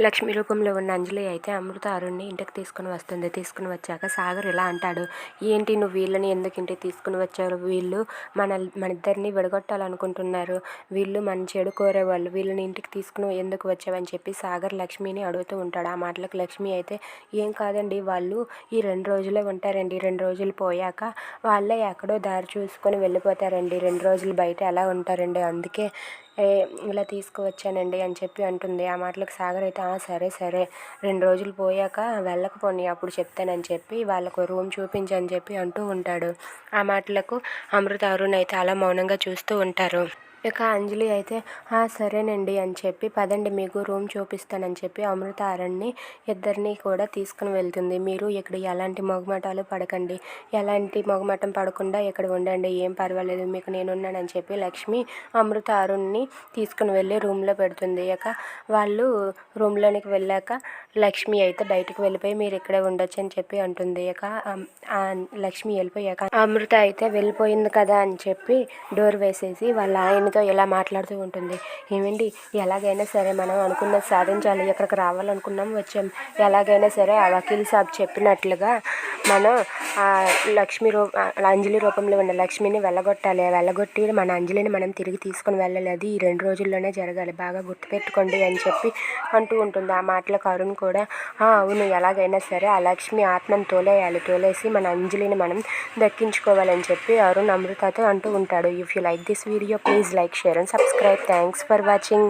లక్ష్మి రూపంలో ఉన్న అంజలి అయితే అమృత అరుణ్ని ఇంటికి తీసుకుని వస్తుంది. తీసుకుని వచ్చాక సాగర్ ఇలా అంటాడు, ఏంటి నువ్వు వీళ్ళని ఎందుకు ఇంటికి తీసుకుని వచ్చారు? వీళ్ళు మన ఇద్దరిని విడగొట్టాలనుకుంటున్నారు. వీళ్ళు మన చెడు కోరేవాళ్ళు. వీళ్ళని ఇంటికి తీసుకుని ఎందుకు వచ్చావని చెప్పి సాగర్ లక్ష్మిని అడుగుతూ ఉంటాడు. ఆ మాటలకు లక్ష్మి అయితే, ఏం కాదండి, వాళ్ళు ఈ 2 రోజులే ఉంటారండి. 2 రోజులు పోయాక వాళ్ళే ఎక్కడో దారి చూసుకొని వెళ్ళిపోతారండి. 2 రోజులు బయట ఎలా ఉంటారండి, అందుకే ఇలా తీసుకువచ్చానండి అని చెప్పి అంటుంది. ఆ మాటలకు సాగర్ అయితే, సరే సరే 2 రోజులు పోయాక వెళ్ళకపోని అప్పుడు చెప్తానని చెప్పి వాళ్ళకు రూమ్ చూపించని చెప్పి అంటూ ఉంటాడు. ఆ మాటలకు అమృత అరుణ్ అయితే అలా మౌనంగా చూస్తూ ఉంటారు. ఇక అంజలి అయితే సరేనండి అని చెప్పి, పదండి మీకు రూమ్ చూపిస్తానని చెప్పి అమృత అరుణ్ని ఇద్దరిని కూడా తీసుకుని వెళ్తుంది. మీరు ఇక్కడ ఎలాంటి మొగమాటాలు పడకండి, ఎలాంటి మొగమాటం పడకుండా ఇక్కడ ఉండండి, ఏం పర్వాలేదు, మీకు నేనున్నానని చెప్పి లక్ష్మి అమృత అరుణ్ని తీసుకుని వెళ్ళి రూమ్లో పెడుతుంది. ఇక వాళ్ళు రూమ్లోనికి వెళ్ళాక లక్ష్మి అయితే బయటకు వెళ్ళిపోయి మీరు ఇక్కడే ఉండొచ్చు అని చెప్పి అంటుంది. ఇక లక్ష్మి వెళ్ళిపోయాక అమృత అయితే వెళ్ళిపోయింది కదా అని చెప్పి డోర్ వేసేసి వాళ్ళ ఆయనతో ఇలా మాట్లాడుతూ ఉంటుంది. ఏమండి, ఎలాగైనా సరే మనం అనుకున్నది సాధించాలి, ఎక్కడికి రావాలనుకున్నాం వచ్చాం, ఎలాగైనా సరే ఆ వకీల్ సాబ్ చెప్పినట్లుగా మనం అంజలి రూపంలో ఉన్న లక్ష్మిని వెళ్ళగొట్టి మన అంజలిని మనం తిరిగి తీసుకుని వెళ్ళాలి. అది ఈ 2 రోజుల్లోనే జరగాలి, బాగా గుర్తుపెట్టుకోండి అని చెప్పి అంటూ ఉంటుంది. ఆ మాటలకు అరుణ్ కూడా అవును, ఎలాగైనా సరే ఆ లక్ష్మి ఆత్మను తోలేసి మన అంజలిని మనం దక్కించుకోవాలని చెప్పి అరుణ్ అమృతతో అంటూ ఉంటాడు. If you like this video, please like, share and subscribe. Thanks for watching.